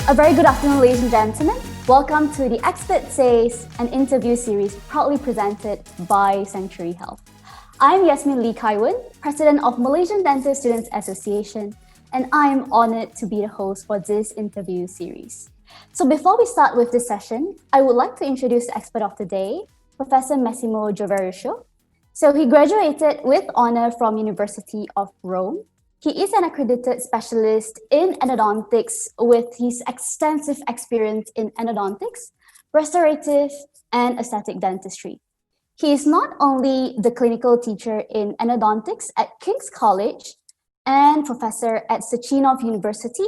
A very good afternoon, ladies and gentlemen. Welcome to the Expert Says, an interview series proudly presented by Sanctuary Health. I'm Yasmine Lee, President of Malaysian Dental Students Association, and I'm honored to be the host for this interview series. So before we start with this session, I would like to introduce the expert of the day, Professor Massimo Giovarruscio. So he graduated with honor from University of Rome. He is an accredited specialist in endodontics with his extensive experience in endodontics, restorative, and aesthetic dentistry. He is not only the clinical teacher in endodontics at King's College and professor at Sechenov University,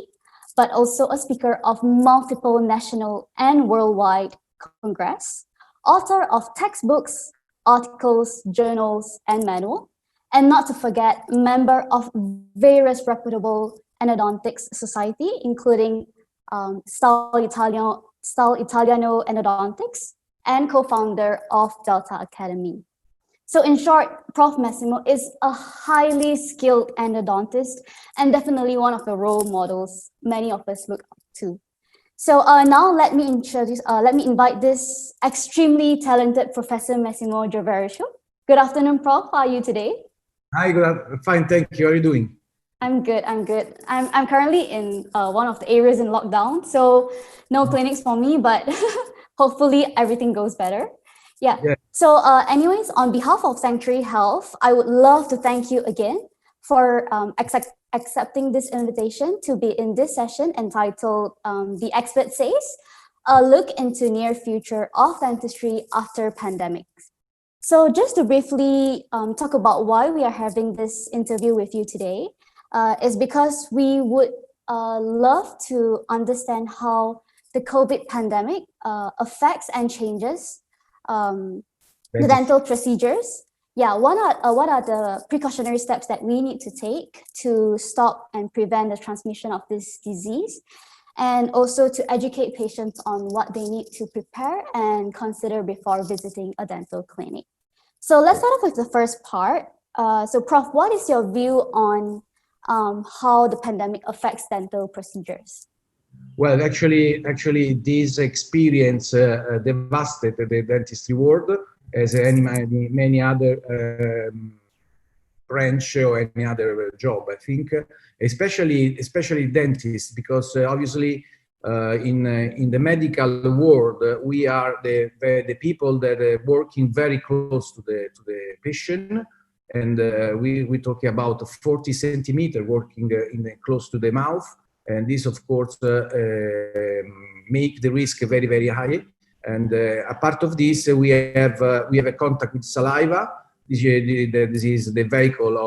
but also a speaker of multiple national and worldwide congress, author of textbooks, articles, journals, and manual, and not to forget, member of various reputable endodontics society, including Style Italiano Endodontics, and co-founder of Delta Academy. So in short, Prof. Massimo is a highly skilled endodontist and definitely one of the role models many of us look up to. So now let me invite this extremely talented Professor Massimo Giovarruscio. Good afternoon, Prof. How are you today? Hi, fine, thank you. How are you doing? I'm good. I'm currently in one of the areas in lockdown, so no clinics for me, but hopefully everything goes better. Yeah. So anyways, on behalf of Sanctuary Health, I would love to thank you again for accepting this invitation to be in this session entitled The Expert Says, a look into near future of dentistry after pandemic. So just to briefly talk about why we are having this interview with you today is because we would love to understand how the COVID pandemic affects and changes the dental procedures. Yeah, what are the precautionary steps that we need to take to stop and prevent the transmission of this disease? And also to educate patients on what they need to prepare and consider before visiting a dental clinic. So let's start off with the first part. So Prof, what is your view on how the pandemic affects dental procedures? Well, actually, this experience devastated the dentistry world as many other branch or any other job. I think, especially dentists, because obviously in the medical world we are the people that are working very close to the patient, and we talk about 40 centimeter working close to the mouth, and this of course make the risk very, very high. And apart of this, we have a contact with saliva. This is the vehicle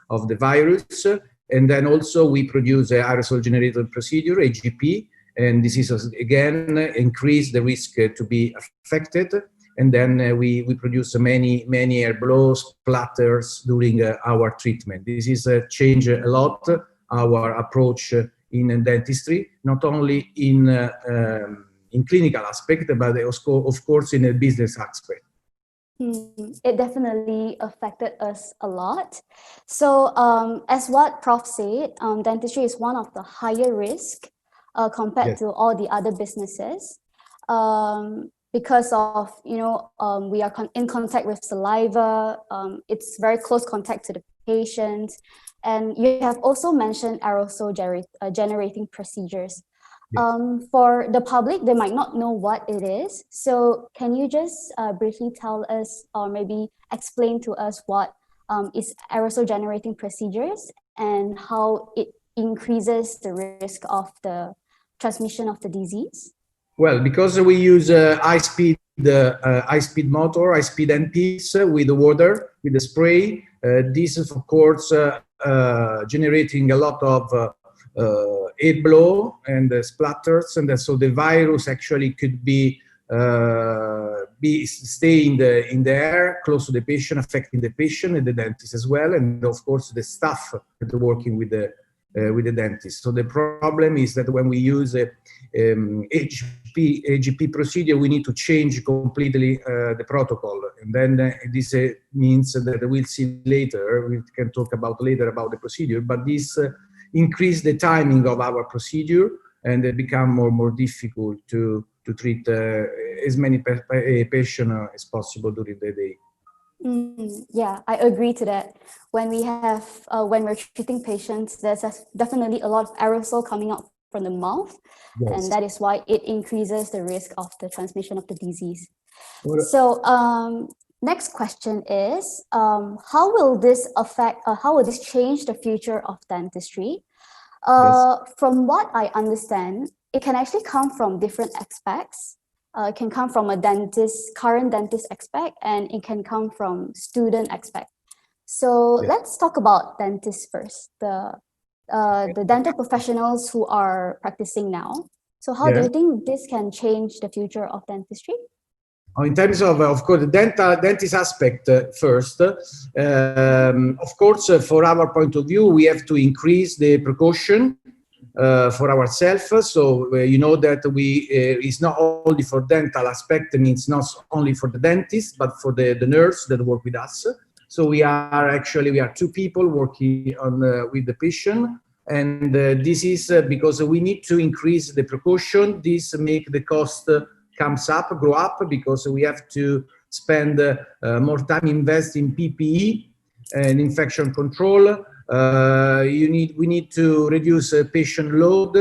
of the virus, and then also we produce an aerosol generated procedure, AGP, and this is again increase the risk to be affected. And then we produce many air blows, splatters during our treatment. This is change a lot our approach in dentistry, not only in clinical aspect, but of course in a business aspect. It definitely affected us a lot. So as what Prof said, dentistry is one of the higher risk compared to all the other businesses. Because of, we are in contact with saliva, it's very close contact to the patient. And you have also mentioned aerosol generating procedures. For the public, they might not know what it is. So can you just briefly tell us or maybe explain to us what is aerosol generating procedures and how it increases the risk of the transmission of the disease? Well, because we use high-speed motor, high-speed handpiece with the water, with the spray, this is of course generating a lot of air blow and splatters, and so the virus actually could stay in the air close to the patient, affecting the patient and the dentist as well, and of course the staff that are working with the dentist. So the problem is that when we use AGP procedure, we need to change completely the protocol, and then this means that we'll see later. We can talk about later about the procedure, but this increase the timing of our procedure, and it become more difficult to treat as many patients as possible during the day. Yeah, I agree to that. When we have, when we're treating patients, there's definitely a lot of aerosol coming out from the mouth, and that is why it increases the risk of the transmission of the disease. So, next question is, how will this affect, how will this change the future of dentistry? From what I understand, it can actually come from different aspects. It can come from a current dentist aspect, and it can come from student aspect. So let's talk about dentists first, the dental professionals who are practicing now. So how do you think this can change the future of dentistry? In terms of course, the dentist aspect first, of course, for our point of view, we have to increase the precaution for ourselves. So you know that it's not only for dental aspect, means not only for the dentist, but for the nurse that work with us. So we are two people working on with the patient, and this is because we need to increase the precaution. This make the cost grow up, because we have to spend more time invest in PPE and infection control. We need to reduce patient load.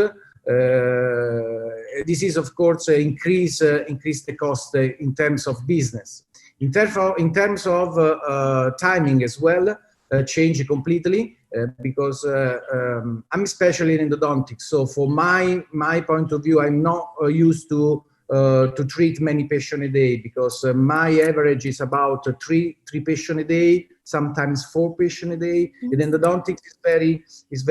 This is, of course, increase the cost in terms of business. In terms of timing as well, change completely, because I'm especially in endodontics. So for my point of view, I'm not used to treat many patients a day, because my average is about three patients a day, sometimes 4 patients a day. And endodontics is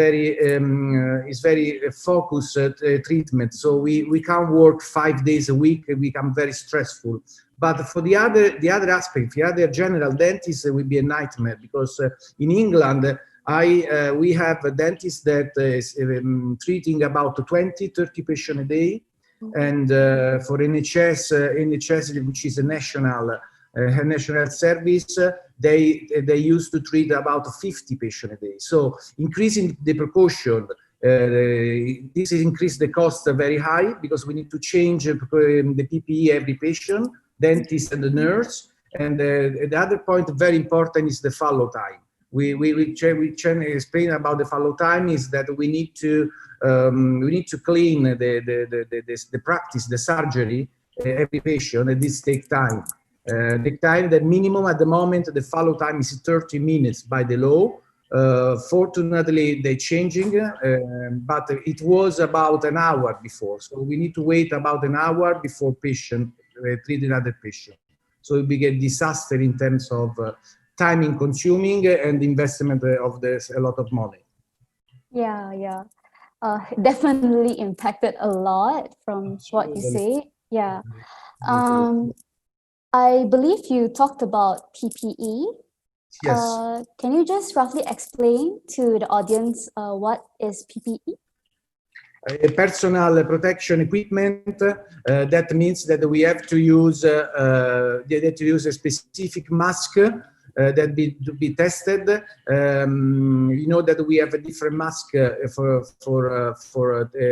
very focused treatment. So we can work 5 days a week. It become very stressful. But for the other aspect, the other general dentist, it will be a nightmare, because in England, we have a dentist that is treating about 20-30 patients a day. And for NHS, which is a national service, they used to treat about 50 patients a day. So increasing the precaution, this is increase the cost very high, because we need to change the PPE every patient, dentist and the nurse. And the other point very important is the follow time. We explain about the follow time is that we need to clean the practice, the surgery, every patient, and this takes time. The minimum at the moment, the follow time is 30 minutes by the law. Fortunately, they're changing, but it was about an hour before. So we need to wait about an hour before patient treat another patient. So it became a disaster in terms of timing consuming and investment of a lot of money. Yeah. Definitely impacted a lot from what you say. Yeah. I believe you talked about PPE. Yes. Can you just roughly explain to the audience what is PPE? Personal protection equipment. That means that we have to use a specific mask that to be tested. You know that we have a different mask for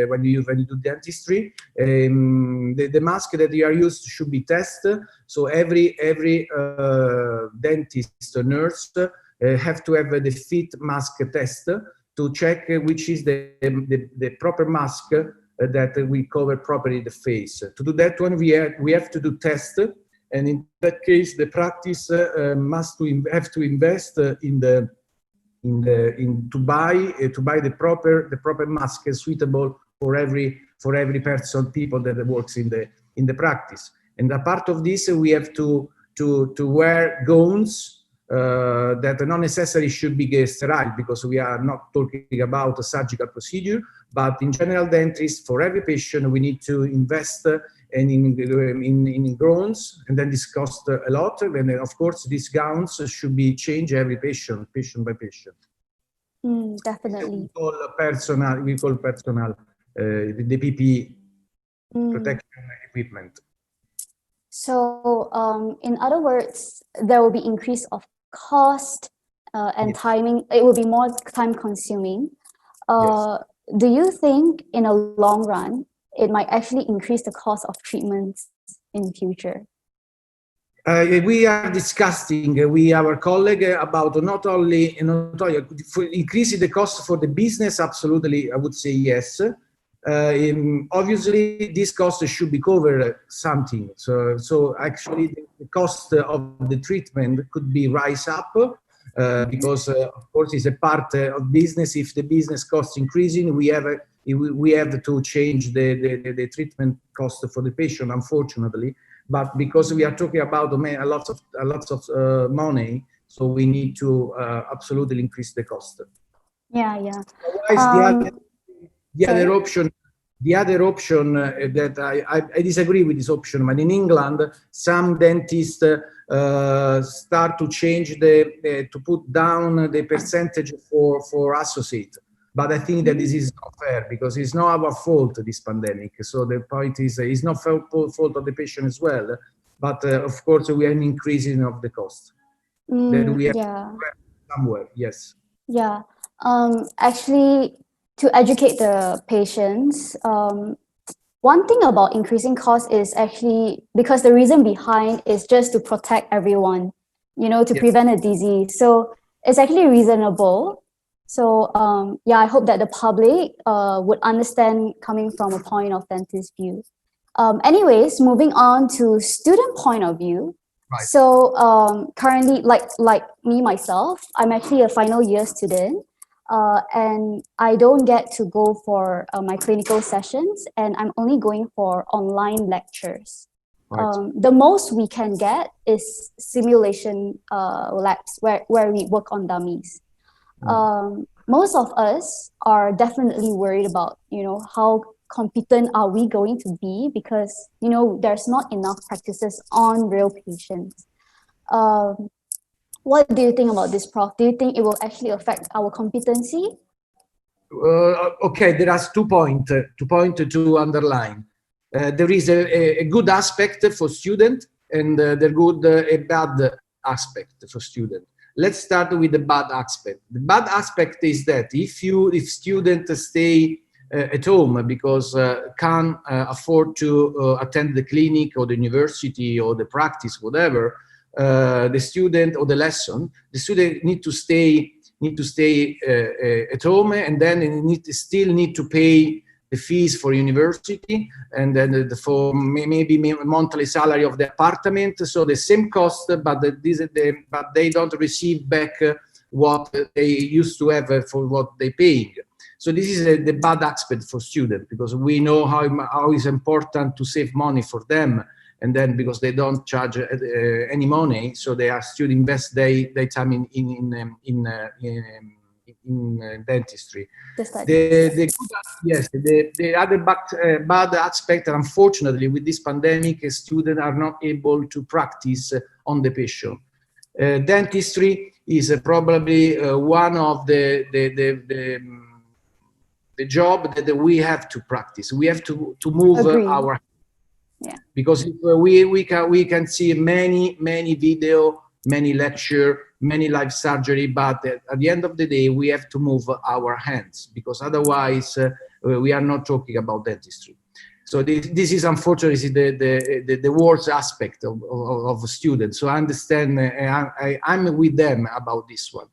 when you do dentistry. The mask that you are used should be tested. So every dentist or nurse have to have the fit mask test to check which is the proper mask that will cover properly the face. To do that one, we have to do test, and in that case, the practice have to invest to buy the proper mask suitable for every people that works in the practice. And a part of this, we have to wear gowns. That not necessarily should be sterile, because we are not talking about a surgical procedure, but in general dentistry, for every patient, we need to invest in gowns, and then this costs a lot. And then, of course, these gowns should be changed every patient by patient. Definitely. We call personal the PPE, protection equipment. So, in other words, there will be increase of cost and timing. It will be more time consuming. do you think in a long run, it might actually increase the cost of treatments in future? We are discussing with our colleague about not only for increasing the cost for the business. Absolutely, I would say yes. Obviously, this cost should be covered something. So actually, the cost of the treatment could be rise up because, of course, it's a part of business. If the business cost increasing, we have to change the treatment cost for the patient, unfortunately. But because we are talking about a lot of money, so we need to absolutely increase the cost. Yeah, yeah. Otherwise, the Sorry? other option that I disagree with this option, but in England, some dentists start to change to put down the percentage for associate. But I think that this is not fair because it's not our fault, this pandemic. So the point is, it's not fault of the patient as well. But of course, we are increasing of the cost that we have Yeah. somewhere. Yes. Yeah. Actually, to educate the patients, one thing about increasing cost is actually because the reason behind is just to protect everyone, to Yes. prevent a disease. So it's actually reasonable. So yeah, I hope that the public would understand coming from a point of dentist view. Anyways, moving on to student point of view. Right. So currently, like me myself, I'm actually a final year student, and I don't get to go for my clinical sessions, and I'm only going for online lectures. Right. The most we can get is simulation labs where we work on dummies. Most of us are definitely worried about, how competent are we going to be because, there's not enough practices on real patients. What do you think about this, Prof? Do you think it will actually affect our competency? Okay, there are 2 points to underline. There is a good aspect for student and a bad aspect for student. Let's start with the bad aspect. The bad aspect is that if students stay at home because can't afford to attend the clinic or the university or the practice, whatever, the student or the student need to stay at home, and then still need to pay the fees for university, and then for maybe monthly salary of the apartment. So the same cost, but they don't receive back what they used to have for what they paying. So this is the bad aspect for students, because we know how it's important to save money for them. And then because they don't charge any money, so they are still invest their time in dentistry. The other bad aspect, unfortunately, with this pandemic, students are not able to practice on the patient. Dentistry is probably one of the job that we have to practice. We have to move our. Yeah. Because we can see many video, many lecture, many live surgery, but at the end of the day we have to move our hands, because otherwise we are not talking about dentistry. So this is unfortunately the worst aspect of students. So I understand, I'm with them about this one.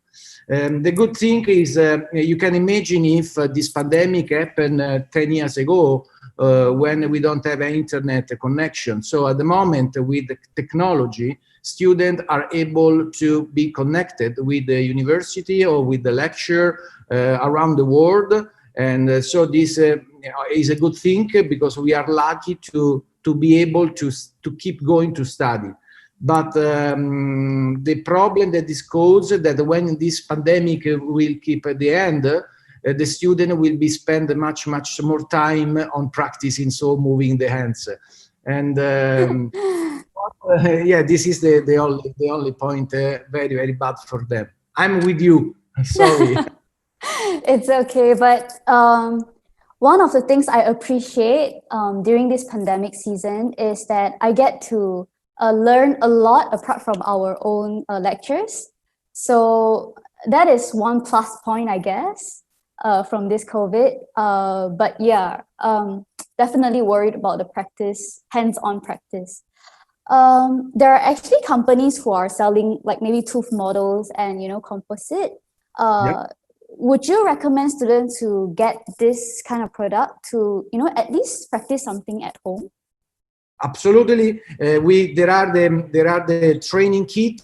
The good thing is you can imagine if this pandemic happened 10 years ago, when we don't have an internet connection. So at the moment, with the technology, students are able to be connected with the university or with the lecture around the world. And so this is a good thing, because we are lucky to be able to keep going to study. But the problem that is caused, that when this pandemic will keep at the end, the student will be spend much more time on practicing, so moving the hands. And yeah, this is the only point, very bad for them. I'm with you. Sorry. It's okay, but one of the things I appreciate during this pandemic season is that I get to learn a lot apart from our own lectures. So that is one plus point, I guess. from this COVID. But yeah, definitely worried about the practice, hands-on practice. There are actually companies who are selling like maybe tooth models and, composite. Would you recommend students to get this kind of product to, at least practice something at home? Absolutely. There are the training kit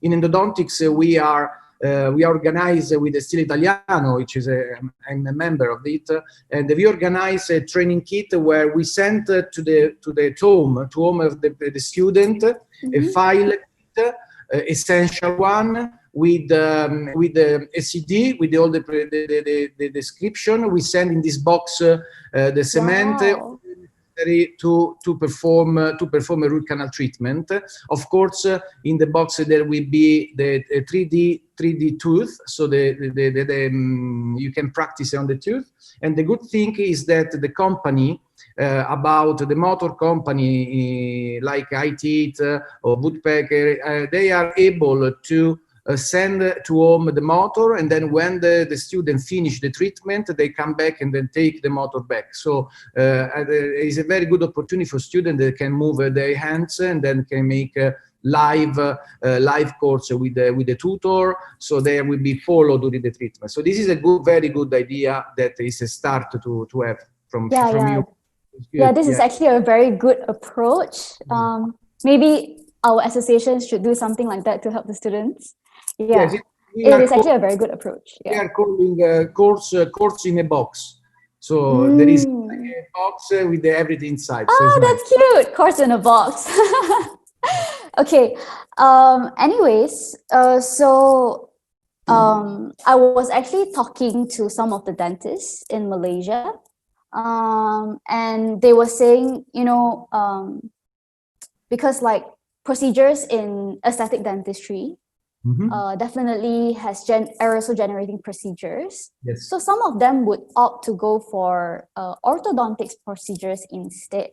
in endodontics. We organize with the Stile Italiano, which is I'm a member of it, and we organize a training kit where we send to the home of the student a file kit, essential one, with a CD with all the description. We send in this box the cement. Wow. To perform a root canal treatment. Of course, in the box there will be the 3D tooth, so you can practice on the tooth. And the good thing is that the company, about the motor company like iTeeth or Woodpecker, they are able to send to home the motor, and then when the student finish the treatment, they come back and then take the motor back. So it's a very good opportunity for students that can move their hands and then can make live course with the tutor, so they will be followed during the treatment. So this is a very good idea that is a start to have from you. Yeah, this is actually a very good approach. Maybe our association should do something like that to help the students. Yeah, yes, it is actually a very good approach. We are calling course in a box. So there is a box with everything inside. Oh, so that's nice. cute. Course in a box. Okay. Anyways, so I was actually talking to some of the dentists in Malaysia, and they were saying, because like procedures in aesthetic dentistry definitely has aerosol generating procedures. Yes. So some of them would opt to go for orthodontics procedures instead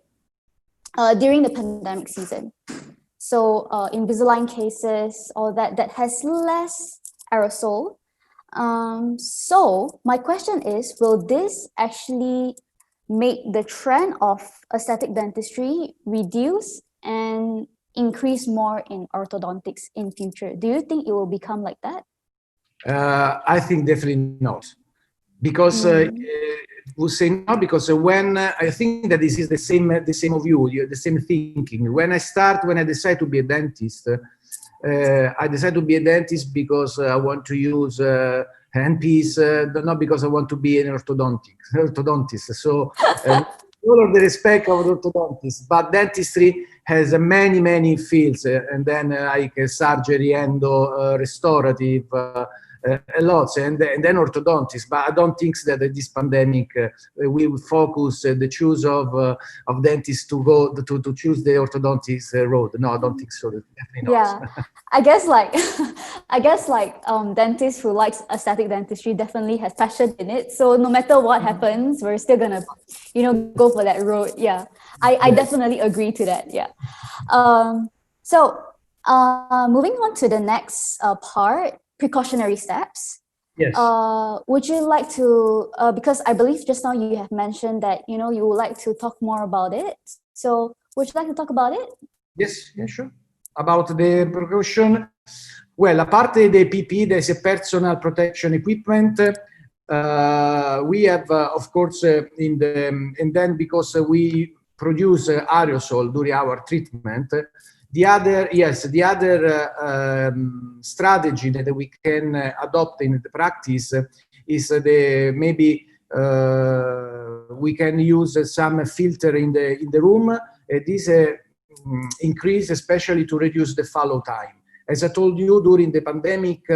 during the pandemic season. So Invisalign cases, all that has less aerosol. So my question is, will this actually make the trend of aesthetic dentistry reduce and increase more in orthodontics in future? Do you think it will become like that? I think definitely not, because we'll say no, because when I think that this is the same of you, the same thinking. When I decided to be a dentist, I decided to be a dentist because I want to use handpiece, not because I want to be an orthodontist. So all of the respect of orthodontists, but dentistry has many fields, and then like surgery, endo, restorative, a lot, and then orthodontics. But I don't think that this pandemic we will focus the choose of dentists to go to choose the orthodontics road. No, I don't think so. Definitely not. Yeah, I guess like dentists who likes aesthetic dentistry definitely has passion in it. So no matter what happens, we're still gonna, go for that road. Yeah, I definitely agree to that. Yeah. So moving on to the next part, precautionary steps. Yes. Would you like to, because I believe just now you have mentioned that, you would like to talk more about it. So would you like to talk about it? Yes, yeah, sure. About the precaution, well, apart the PPE, there's a personal protection equipment. We have, of course, and then because we produce aerosol during our treatment, the other strategy that we can adopt in the practice is maybe we can use some filter in the room. This increase, especially to reduce the follow time. As I told you, during the pandemic,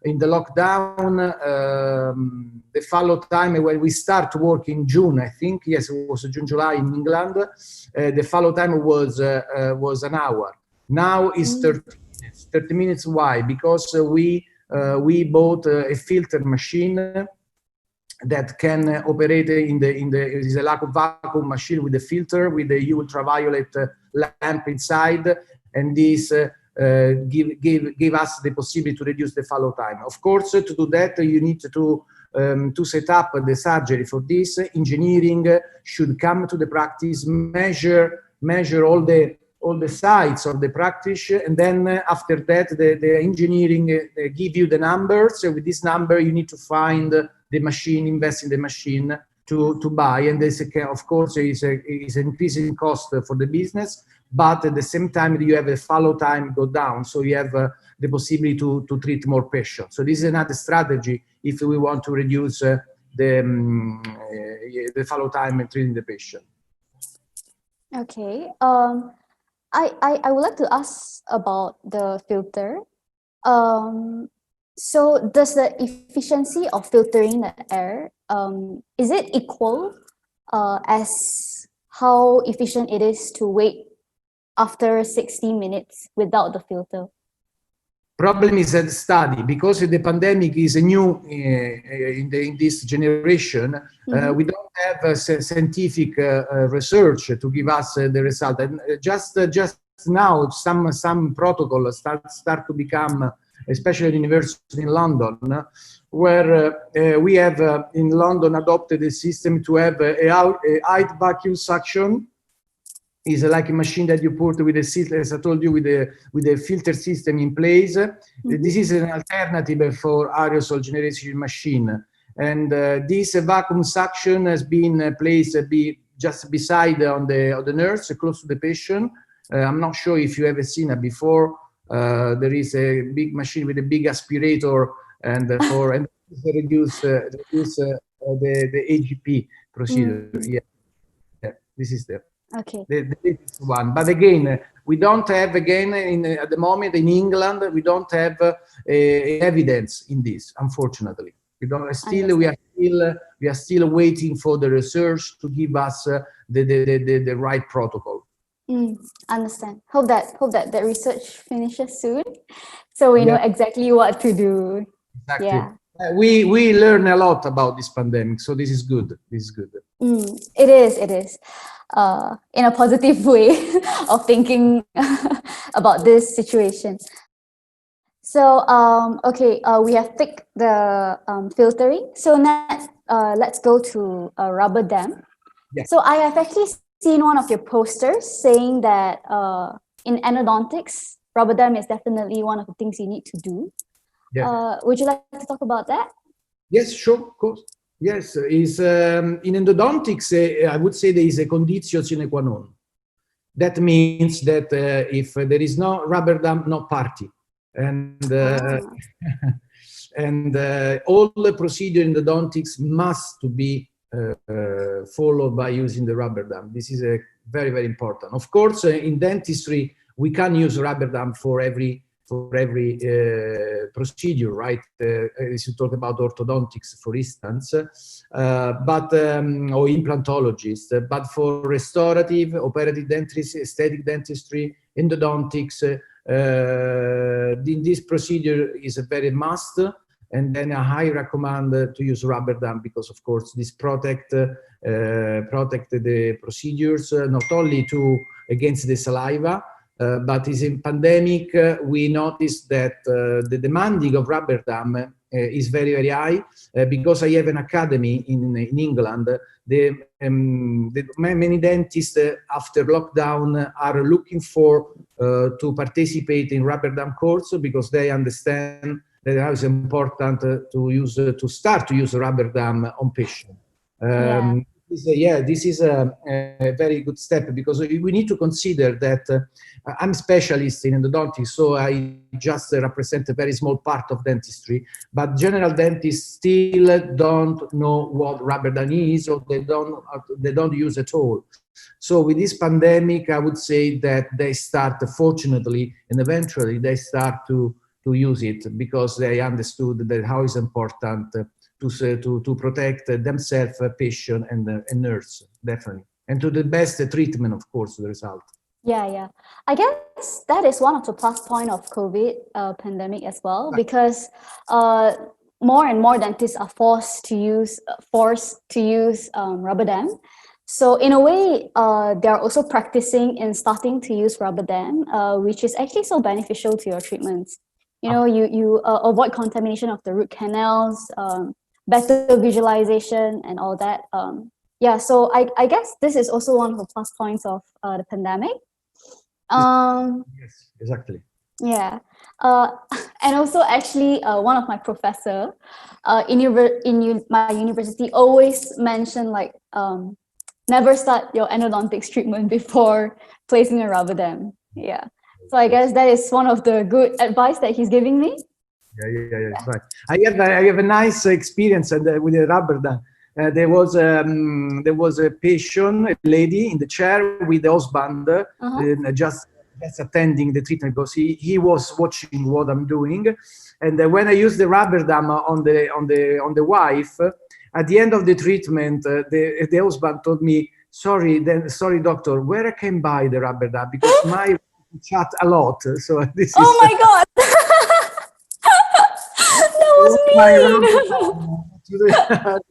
in the lockdown, the follow time when we start work in June, I think, yes, it was June, July in England, the follow time was an hour. Now it's 30 minutes. 30 minutes. Why? Because we bought a filter machine that can operate it is a lack of vacuum machine with a filter with the ultraviolet lamp inside, and this give us the possibility to reduce the follow time. Of course, to do that, you need to set up the surgery for this. Engineering should come to the practice, measure all the sites of the practice, and then after that, the engineering give you the numbers. So with this number, you need to find the machine, invest in the machine to buy, and this, of course, is an increasing cost for the business, but at the same time, you have a follow time go down, so you have the possibility to treat more patients. So this is another strategy if we want to reduce the follow time in treating the patient. Okay. I would like to ask about the filter. So does the efficiency of filtering the air, is it equal as how efficient it is to wait after 60 minutes without the filter? Problem is at study, because the pandemic is new in this generation. We don't have scientific research to give us the result. And just now, some protocols start to become, especially at university in London, where we have in London adopted a system to have a high vacuum suction. Is like a machine that you put with a system, as I told you, with a filter system in place. This is an alternative for aerosol generation machine, and this vacuum suction has been placed just beside on the nurse, close to the patient. I'm not sure if you ever seen it before. There is a big machine with a big aspirator, and reduce the AGP procedure. Yeah, this is the. Okay. The one, but again, we don't have at the moment in England, we don't have evidence in this. Unfortunately, we don't. We are still waiting for the research to give us the right protocol. Understand. Hope that the research finishes soon, so we know exactly what to do. Exactly. Yeah. We learn a lot about this pandemic, so this is good. This is good. It is. In a positive way of thinking about this situation. So, okay, we have picked the filtering. So next, let's go to a rubber dam. Yeah. So I have actually seen one of your posters saying that in endodontics, rubber dam is definitely one of the things you need to do. Yeah. Would you like to talk about that? Yes, sure, of course. Yes, in endodontics, I would say there is a conditio sine qua non. That means that if there is no rubber dam, no party. And all the procedure in endodontics must to be followed by using the rubber dam. This is very, very important. Of course, in dentistry, we can use rubber dam for every procedure, right? As you talk about orthodontics, for instance, or implantologists, but for restorative, operative dentistry, aesthetic dentistry, endodontics, this procedure is a very must. And then I highly recommend to use rubber dam because, of course, this protect the procedures not only against the saliva, but is in pandemic, we noticed that the demanding of rubber dam is very, very high because I have an academy in England. Many dentists after lockdown are looking for to participate in rubber dam course because they understand that it is important to start to use rubber dam on patients. This is a very good step because we need to consider that I'm a specialist in endodontics, so I just represent a very small part of dentistry, but general dentists still don't know what rubber dam is, or they don't use at all. So with this pandemic, I would say that they start, fortunately, and eventually they start to use it because they understood that how is important to protect themselves, patient, and nurse, definitely. And to the best treatment, of course, the result. Yeah. I guess that is one of the plus point of COVID pandemic as well, because more and more dentists are forced to use rubber dam. So in a way, they are also practicing in starting to use rubber dam, which is actually so beneficial to your treatments. You know, you avoid contamination of the root canals, better visualization, and all that. Yeah, so I guess this is also one of the plus points of the pandemic. Yes, exactly. Yeah, and also actually one of my professor my university always mentioned like never start your endodontics treatment before placing a rubber dam. Yeah, so I guess that is one of the good advice that he's giving me. Yeah, it's right. I have a nice experience with the rubber dam. There was a patient, a lady in the chair with the husband, just attending the treatment because he was watching what I'm doing, and when I used the rubber dam on the wife, at the end of the treatment, the husband told me, sorry, doctor, where I can buy the rubber dam because my chat a lot. So this Oh is. my god, that was My mean.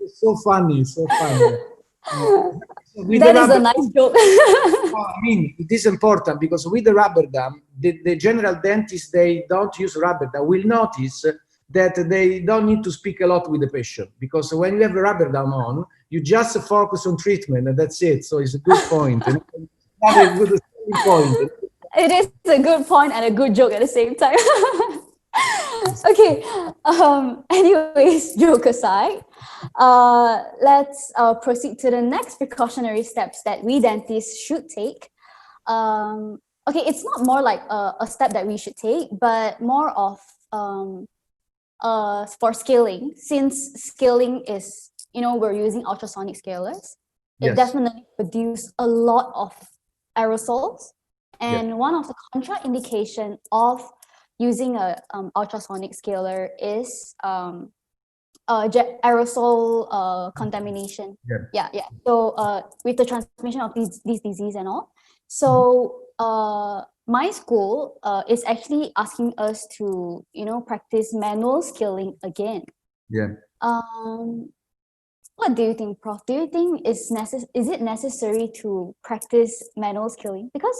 it's so funny, so funny. So with the That is a rubber, nice joke. I mean, it is important because with the rubber dam, the general dentists they don't use rubber dam will notice that they don't need to speak a lot with the patient because when you have a rubber dam on, you just focus on treatment and that's it. So it's a good point. And another good point. It is a good point and a good joke at the same time. Okay. Anyways, joke aside, let's proceed to the next precautionary steps that we dentists should take. Okay, it's not more like a step that we should take, but more of for scaling. Since scaling is, we're using ultrasonic scalers, it Yes. definitely produces a lot of aerosols. And Yeah. one of the contraindication of using a ultrasonic scaler is aerosol contamination. Yeah. Yeah. So with the transmission of these disease and all. So my school is actually asking us to, practice manual scaling again. Yeah. Um, what do you think, Prof? Do you think is it necessary to practice manual scaling? Because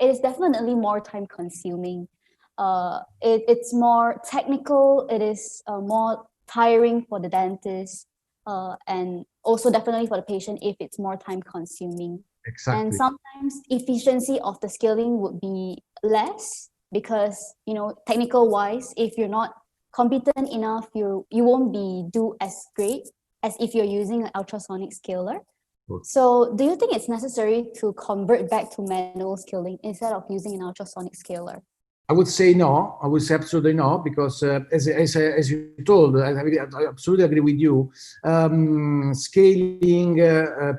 it is definitely more time consuming. It's more technical. It is more tiring for the dentist, and also definitely for the patient if it's more time consuming. And Exactly. sometimes efficiency of the scaling would be less because, technical wise, if you're not competent enough, you won't be do as great as if you're using an ultrasonic scaler. Good. So do you think it's necessary to convert back to manual scaling instead of using an ultrasonic scaler? I would say no. I would say absolutely no, because as you told, I absolutely agree with you. Scaling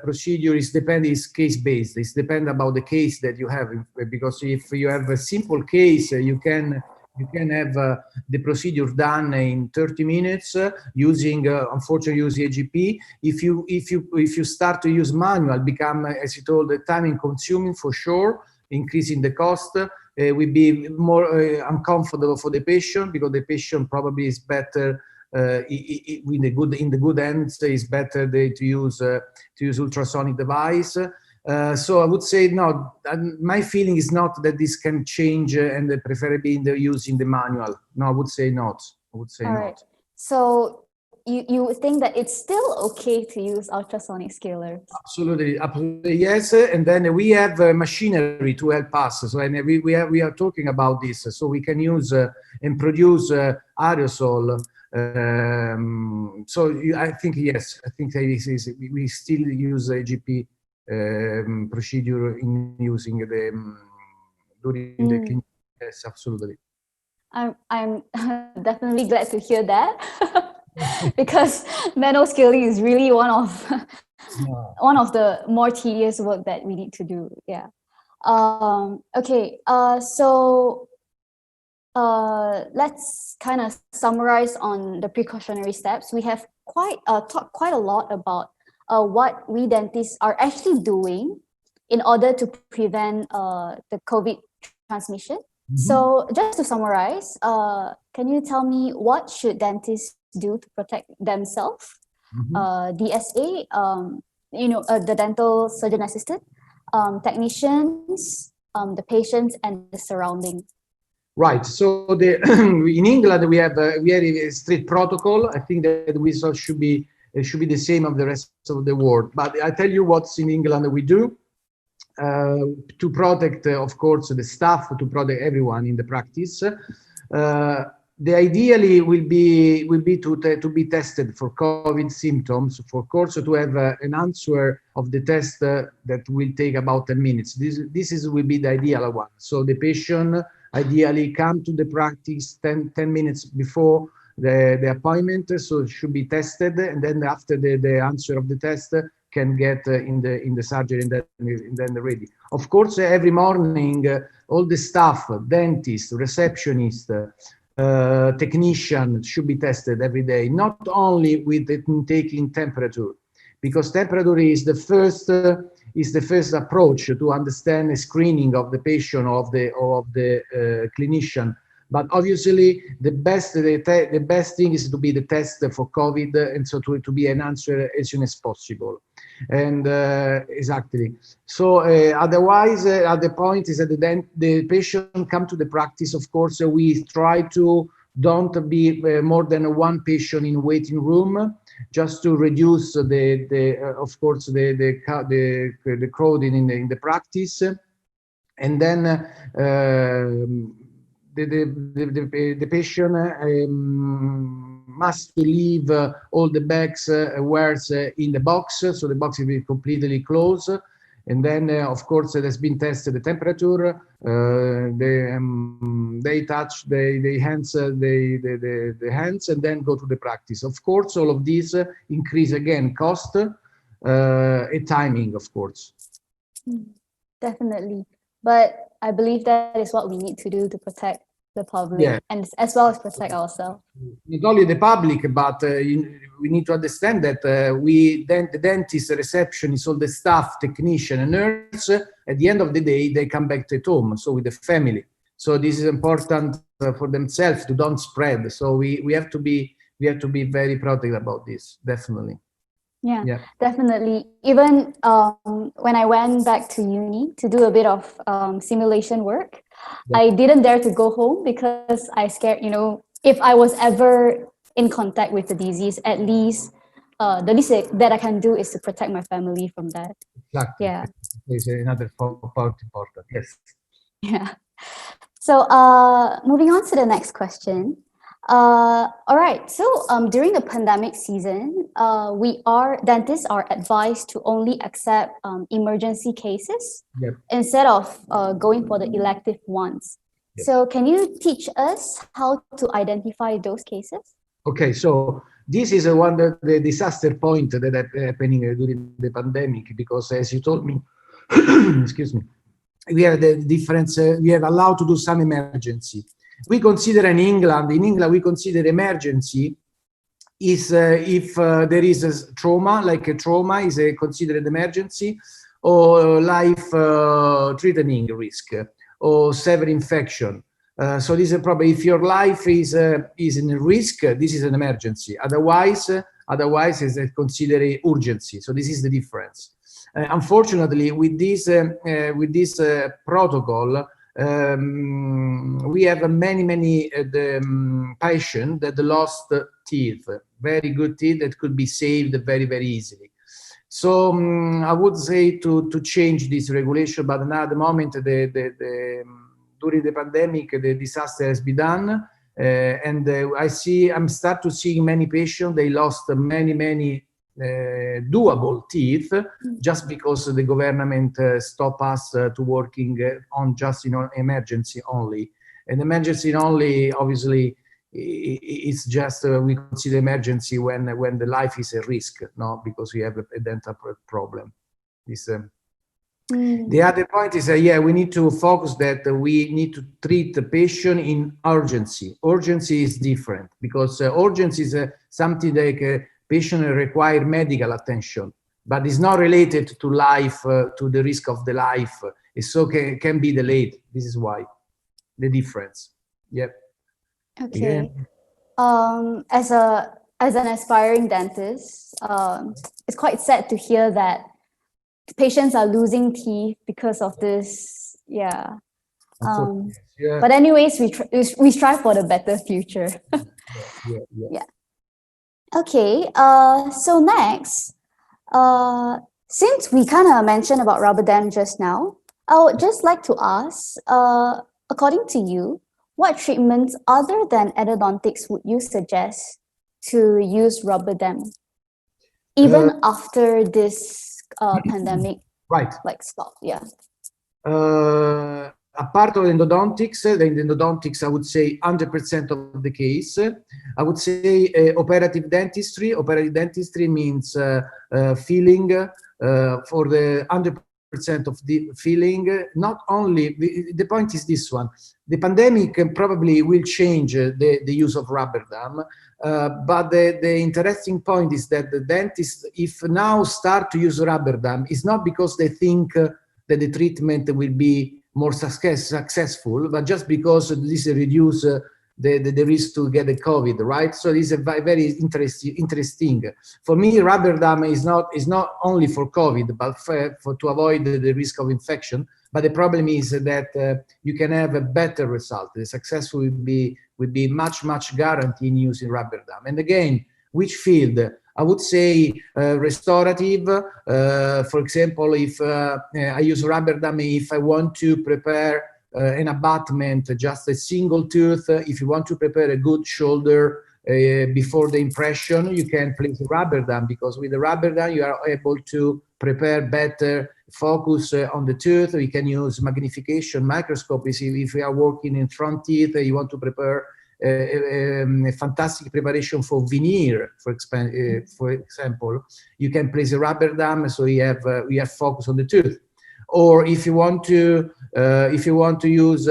procedure is case based. It's depend about the case that you have. Because if you have a simple case, you can have the procedure done in 30 minutes using unfortunately using AGP. If you start to use manual, become as you told, time consuming for sure, increasing the cost. Will be more uncomfortable for the patient because the patient probably is better in the good hands. Is better to use ultrasonic device. So I would say no. My feeling is not that this can change and preferably using the manual. No, I would say not. I would say All not. right. So you think that it's still okay to use ultrasonic scalers? Absolutely, yes. And then we have machinery to help us. So and we are talking about this. So we can use and produce aerosol. I think yes. I think we still use AGP procedure in using the during the Mm. clinic. Yes, absolutely. I'm definitely glad to hear that because manual scaling is really one of No. one of the more tedious work that we need to do. Yeah. Okay. Let's kind of summarize on the precautionary steps. We have talked quite a lot about what we dentists are actually doing in order to prevent the COVID transmission. Mhm. So just to summarize, can you tell me what should dentists do to protect themselves? Mhm. DSA, the dental surgeon assistant, technicians, the patients, and the surrounding. Right. So in England we have a strict protocol. I think that we should be the same of the rest of the world. But I tell you what's in England we do to protect, of course, the staff, to protect everyone in the practice. The ideally will be to be tested for COVID symptoms. For course, to have an answer of the test that will take about 10 minutes. This will be the ideal one. So the patient ideally come to the practice 10 minutes before the appointment, so it should be tested, and then after the answer of the test can get in the surgery, and then ready. Of course, every morning all the staff, dentist, receptionist, technician should be tested every day, not only with taking temperature, because temperature is the first approach to understand the screening of the patient or of the clinician. But obviously, the best thing is to be the test for COVID, and so to be an answer as soon as possible. And exactly. So otherwise, at the point is that the patient come to the practice. Of course, we try to don't be more than one patient in waiting room, just to reduce of course the crowding in the practice, and then the patient must leave all the bags wares in the box, so the box will be completely closed. And then, of course, it has been tested the temperature. They touch the hands, the hands, and then go to the practice. Of course, all of these increase again cost and timing, of course. Definitely, but I believe that is what we need to do to protect the public, and as well as protect ourselves. Not only the public, but we need to understand that the dentist, the receptionist, all the staff, technician, and nurse, at the end of the day, they come back to home, so with the family. So this is important for themselves to don't spread. So we have to be very protective about this, definitely. Yeah, definitely. Even when I went back to uni to do a bit of simulation work, I didn't dare to go home because I scared, if I was ever in contact with the disease, at least the least that I can do is to protect my family from that. Exactly. Yeah. It's another part important. Yes. Yeah. So moving on to the next question. All right. So during the pandemic season, dentists are advised to only accept emergency cases instead of going for the elective ones. So can you teach us how to identify those cases? Okay, so this is the disaster point that happening during the pandemic, because as you told me, excuse me, we have the difference. We have allowed to do some emergency. We consider in England we consider emergency is if there is a trauma, like a trauma is considered emergency, or life-threatening risk, or severe infection. So this is probably, if your life is in risk, this is an emergency. Otherwise is considered urgency. So this is the difference. Unfortunately, with this protocol, we have many patients that lost teeth, very good teeth that could be saved very easily. So I would say to change this regulation, but now at the moment during the pandemic the disaster has been done, and I'm start to see many patients, they lost many doable teeth just because the government stopped us to working on just emergency only. And emergency only, obviously, it's just we consider emergency when the life is a risk, no, because we have a dental problem. The other point is we need to focus that we need to treat the patient in urgency. Urgency is different, because urgency is something like patient require medical attention, but it's not related to life, to the risk of the life. It so can be delayed. This is why the difference. Yep. Okay. As a as an aspiring dentist, it's quite sad to hear that patients are losing teeth because of this. Yeah. Yeah. But anyways, we strive for the better future. Yeah. Yeah. Okay. So next, since we kind of mentioned about rubber dam just now, I would just like to ask, according to you, what treatments other than endodontics would you suggest to use rubber dam, Uh, even after this pandemic right. like stop? Yeah. Apart of endodontics, the endodontics, I would say 100% of the case. I would say operative dentistry. Operative dentistry means filling for the 100% of the filling. Not only, the point is this one, the pandemic probably will change the use of rubber dam, but the interesting point is that the dentists, if now start to use rubber dam, it's not because they think that the treatment will be more successful, but just because this reduce the risk to get the COVID, right? So this is very interesting. For me, rubber dam is not only for COVID, but for to avoid the risk of infection. But the problem is that you can have a better result. The success will be much guaranteed in using rubber dam. And again, which field? I would say restorative. For example, if I use rubber dam, if I want to prepare an abutment, just a single tooth, if you want to prepare a good shoulder before the impression, you can place a rubber dam, because with the rubber dam you are able to prepare better, focus on the tooth. You can use magnification microscope. If you are working in front teeth, you want to prepare a fantastic preparation for veneer, for example, you can place a rubber dam, so you have focus on the tooth. Or if you want to use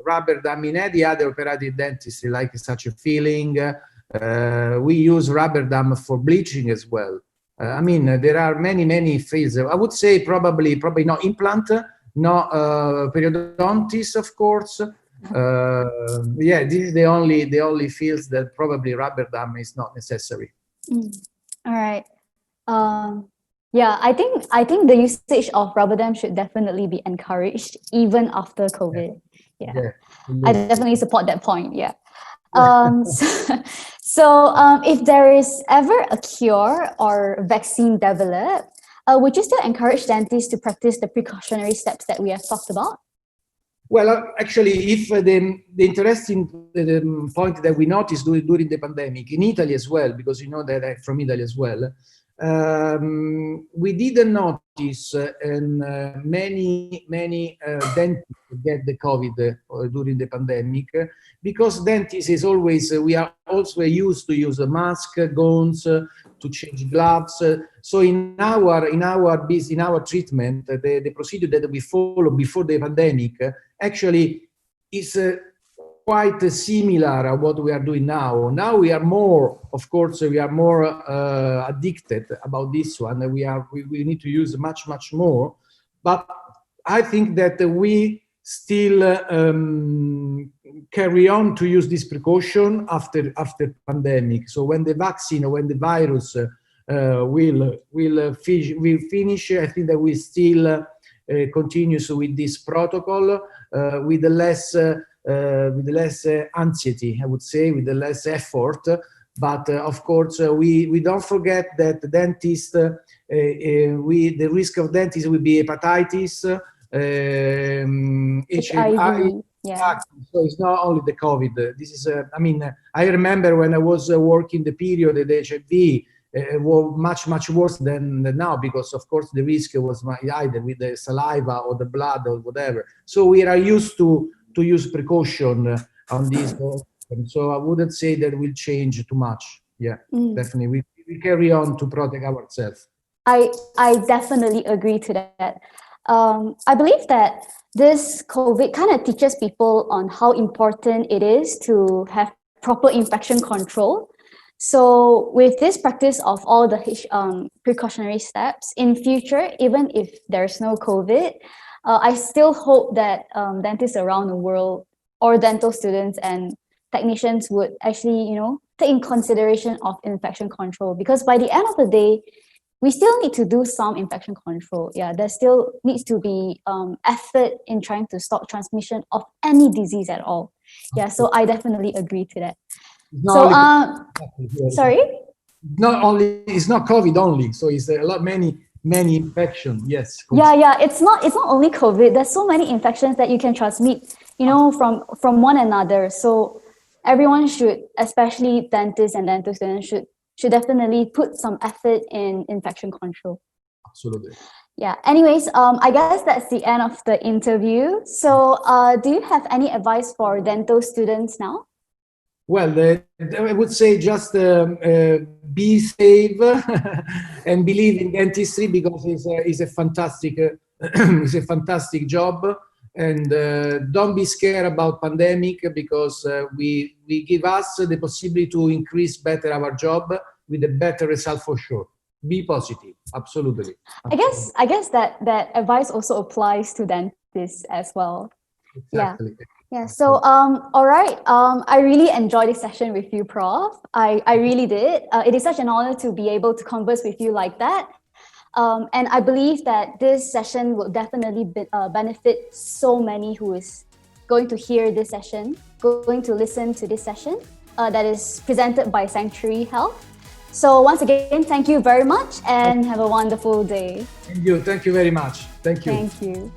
rubber dam in any other operative dentistry, like such a filling, we use rubber dam for bleaching as well. I mean, there are many fields. I would say probably not implant, not periodontist, of course. Yeah, this is the only fields that probably rubber dam is not necessary. All right. Yeah, I think the usage of rubber dam should definitely be encouraged even after COVID. Yeah, I definitely support that point. Yeah. So if there is ever a cure or vaccine developed, would you still encourage dentists to practice the precautionary steps that we have talked about? Well, actually, if the interesting point that we noticed during the pandemic in Italy as well, because you know that I'm from Italy as well, we didn't notice many dentists get the COVID during the pandemic, because dentists is always we are also used to use a mask, gowns, to change gloves. So in our treatment, the procedure that we followed before the pandemic actually is quite similar to what we are doing now. Now we are more, of course, we are more addicted about this one. We need to use much more. But I think that we still carry on to use this precaution after pandemic. So when the vaccine or when the virus will finish, I think that we still continue with this protocol with less anxiety, I would say, with less effort. But of course, we don't forget that the dentist, the risk of dentist will be hepatitis, HIV. Yeah. So it's not only the COVID. This is, I mean, I remember when I was working the period at HIV, was much worse than now, because of course the risk was either with the saliva or the blood or whatever. So we are used to use precaution on this. So I wouldn't say that will change too much. Yeah, definitely. We carry on to protect ourselves. I definitely agree to that. I believe that this COVID kind of teaches people on how important it is to have proper infection control. So with this practice of all the precautionary steps in future, even if there's no COVID, I still hope that dentists around the world or dental students and technicians would actually, take in consideration of infection control, because by the end of the day, we still need to do some infection control. Yeah, there still needs to be effort in trying to stop transmission of any disease at all. Yeah, so I definitely agree to that. So, sorry? It's not COVID only, so it's a lot, many infection. Yes. Yeah, it's not only COVID. There's so many infections that you can transmit, from one another. So everyone should, especially dentists and dental students, should definitely put some effort in infection control. Absolutely. Yeah. Anyways, I guess that's the end of the interview. So, do you have any advice for dental students now? Well, I would say just be safe and believe in dentistry, because it's a fantastic it's a fantastic job, and don't be scared about pandemic, because we give us the possibility to increase better our job with a better result for sure. Be positive, absolutely. I guess that advice also applies to dentists as well. Exactly. Yeah. So, all right. I really enjoyed this session with you, Prof. I really did. It is such an honor to be able to converse with you like that. And I believe that this session will definitely benefit so many who is going to hear this session, going to listen to this session that is presented by Sanctuary Health. So once again, thank you very much and have a wonderful day. Thank you very much. Thank you. Thank you.